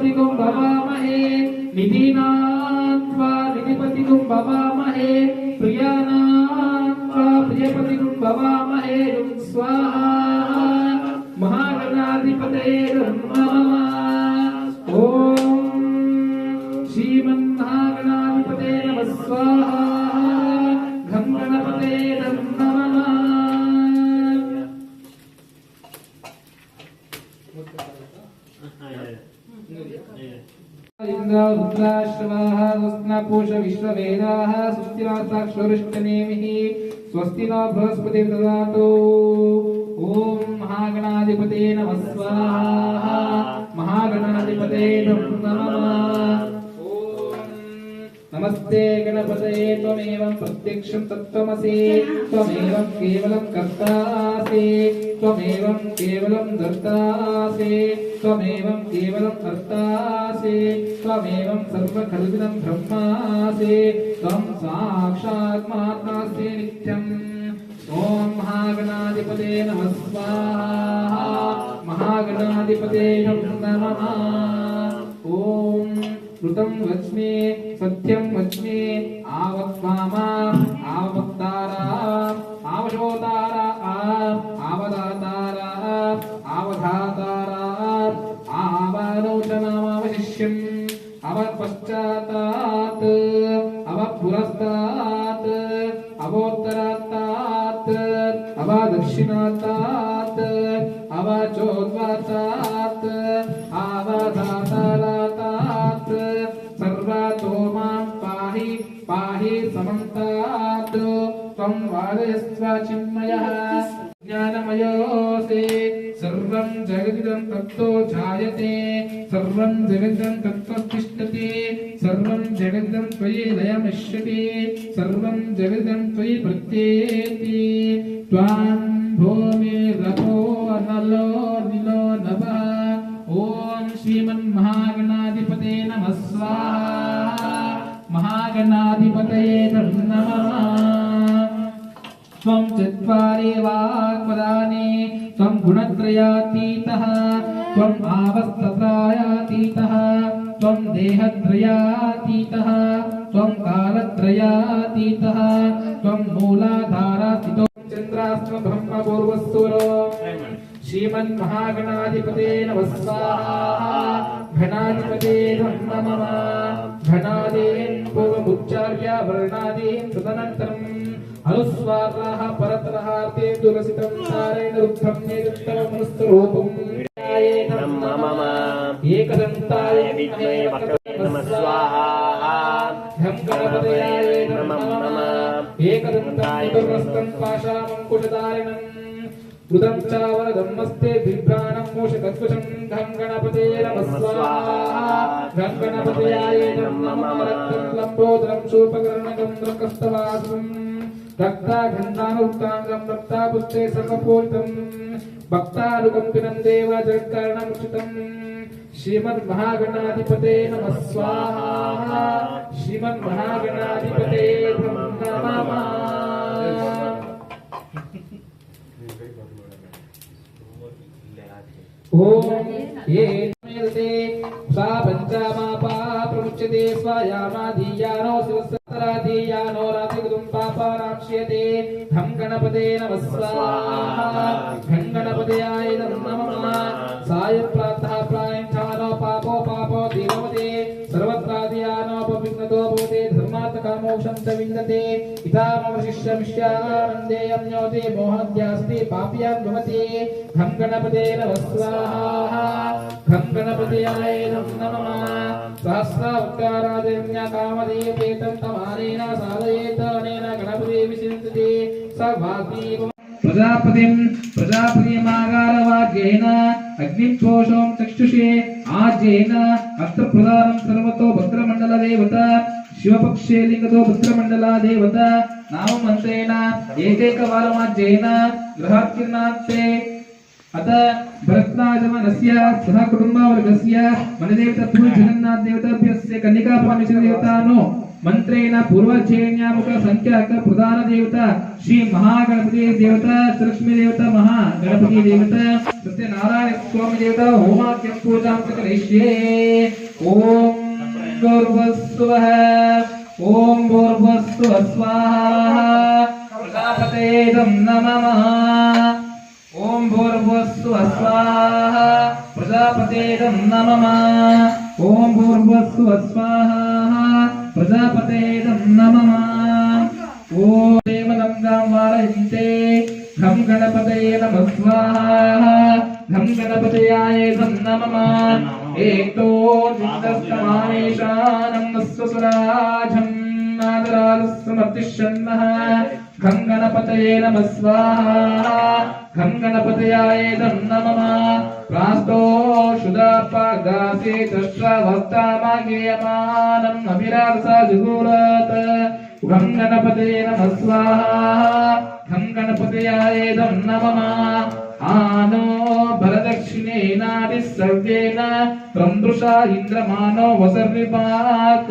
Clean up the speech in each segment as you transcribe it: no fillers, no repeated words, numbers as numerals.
निधिपतिगुं भवामहे निधीनां त्वा निधिपतिगुं भवामहे प्रियानां त्वा प्रियपतिगुं भवामहे स्वाहा महागणाधिपतये नमः ओम श्रीमन्महागणाधिपतये नमः स्वाहा घं गणपतये नमः इंद्र रुद्राश्रवाः स्वस्तिनापूष विश्ववेदाः स्वस्तिनासाक्षरिष्टनेमिः स्वस्ति नो बृहस्पतिर्दधातु ओम महागणाधिपतये नमः स्वाहा महागणाधिपतये नमः नमस्ते गणपतये त्वमेवं प्रत्यक्षं तत्त्वमसि त्वमेवं केवलं कर्तासि त्वमेवं केवलं दर्तासि त्वमेवं केवलं कर्तासि त्वमेवं सर्वखल्विदं ब्रह्मासि त्वं साक्षात् महात्मासि नित्यम् ओम महागणाधिपतये नमः स्वाहा महागणाधिपतये नमः ओम ऋतं वच्मि सत्यं वच्मि आवत्वामा आवक्तारा आवशोतारा आवदातारा आवधातारा आवनोचनामावशिष्यम् अवपश्चातात् अवपुरस्तात् अवोत्तरात्तात् अवदक्षिणात्तात् अवचोद्वातात् अवधातारात् सर्वातो मां पाहि पाहि समन्तात् त्वं वादयस्व चिन्मयः ज्ञानमयोऽसि सर्वं जगदिदं तत्तो जायते सर्वं जगदिदं तत्त्वतिष्ठति सर्वं जगदिदं त्वयि लयमिष्यति सर्वं जगदिदं त्वयि प्रत्येति त्वां भूमिरपो अनलो निलो नभः ओम श्रीमन्महागणाधिपतये नमः स्वाहा महागणाधिपतये नमः त्वं चत्वारि वाक्पदानि त्वं गुणत्रयातीतः त्वं आवस्तत्रायातीतः त्वं देहत्रयातीतः त्वं कालत्रयातीतः त्वं मूलाधारास्थितो चन्द्रास्त्र ब्रह्मपूर्वस्सुरो श्रीमन्महागणाधिपतये नमः स्वाहा घनाधिपतये नमः घनादीन् पूर्वमुच्चार्य वर्णादीन् तदनन्तरम् अनुस्वाराः परतरः ते दुरसितं सारेण रुद्धं नेदुत्तममनुस्तरूपं नमः एकदन्ताय विद्महे वक्रतुण्डाय नमः स्वाहा घं गणपतये नमः एकदन्ताय दुर्वस्तं पाशामङ्कुशधारिणम् उदं चावरदम्मस्ते बिभ्राणं मूषकत्वशं घं गणपतये नमः स्वाहा घं गणपतये नमः रक्तं लम्बोदरं शूर्पकर्णकं द्रकस्तवासं रक्ताघण्टानुक्ताङ्गं रक्तापुष्टे सर्वपूरितं भक्तानुकम्पिनं देव जगत्कारणमुचितं श्रीमन्महागणाधिपतये नमः स्वाहा श्रीमन्महागणाधिपतये नमः ओम ये मेलते सा पंचामापा प्रमुच्यते स्वायामाधीयानो शिवसहस्राधीयानो रातिगुं पापानाक्ष्यते घं गणपतये नमः स्वाहा घं गणपतये नमः साय प्रातः प्रायच्छानो पापो पापो दीनवते सर्वत्रादियानो पवित्रतो भवते धर्मार्थकामोक्षं च विन्दते इतामवशिष्यमिष्यानन्दे अन्योते मोहाद्यास्ति पाप्यान् भवति घं गणपतये नमः स्वाहा घं गणपतये नमः सहस्रावतारादिन्या कामदेवतेतं तमानेन साधयेत अनेन गणपतिः विचिन्तते सर्वाग्नि प्रजापतिमागारवाद्येन अग्निपोषं चक्षुषे आज्येन अस्त्रप्रदानं सर्वतो भद्रमण्डलदेवता शिवपक्षे लिंगतो भद्रमण्डला देवता नाममन्त्रेण एकैकवारमाज्येन गृहात्किरणान्ते अत भरतनागमनस्य सह कुटुम्बवर्गस्य मनदेवता पूज्य जगन्नाथ देवताभ्यस्य कन्यकापानिश्च देवतानो मंत्रेण पूर्वचेन्यामुख संख्याक प्रधान देवता श्री महागणपति देवता लक्ष्मी देवता महागणपति देवता सत्यनारायण स्वामी देवता होमाख्यं पूजां करिष्ये। ओम भूर्भुवस्सुवः ओम भूर्भुवस्सुवः स्वाहा प्रजापतये नमः। ओम भूर्भुवस्सुवः स्वाहा प्रजापतये नमः। ओम भूर्भुवस्सुवः स्वाहा प्रजापतये नमः। ओम देवनंदां वारयन्ते घं गणपतये नमः स्वाहा घं गणपतयाय नमः। एकतो जिन्दस्तमानेशानं स्वसुराजं नादरालस्समर्तिष्यन्नः घं गणपतये नमः स्वाहा घं गणपतयाय नमः। प्रास्तो शुदापागासे तश्रवस्तामागेयमानम् अभिरासा जुगुरत घं गणपतये नमः स्वाहा घं गणपतयाय नमः। आनो भरदक्षिणेनादि सर्वेण त्रन्दृषा इन्द्रमानो वसर्विपाक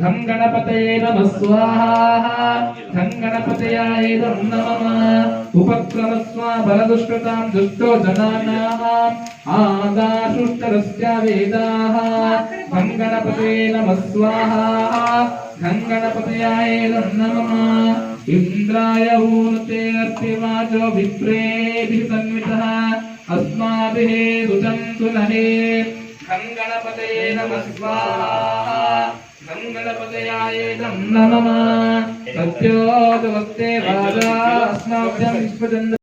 घं गणपतये नमः स्वाहा घं गणपतयाय नमः। उपक्रमस्व बलदुष्कृतां दुष्टो जनानाम् आदाशुष्टरस्य वेदाः घं गणपतये नमः स्वाहा घं गणपतयाय नमः। इंद्राय ऊनते अर्थिवाचो विप्रेभिः तन्वितः अस्माभिः सुतं सुनहे घं गणपतये नमः स्वाहा घं गणपतयाय नमः। सत्योदवस्ते वाजा अस्माभ्यं विश्वचन्द्र